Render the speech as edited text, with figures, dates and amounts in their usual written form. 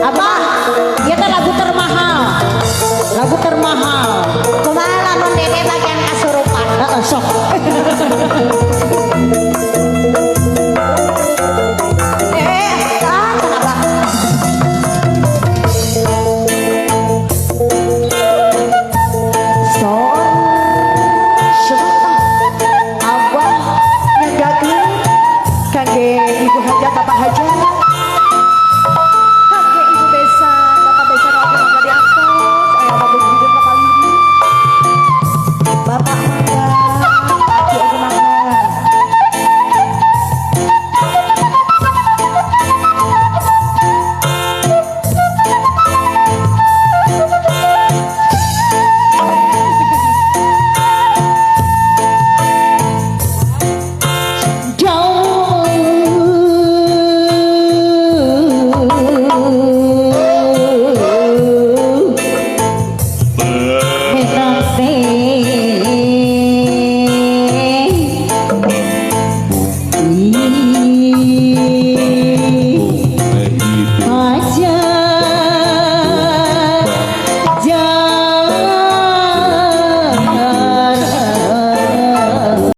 Apa? Dia kan lagu termahal. Lagu termahal. Kumaha lamun dede bagian kasurupan. Heeh, sok. Kenapa? Abah nyagakeun kangge ibu hajat bapak hajat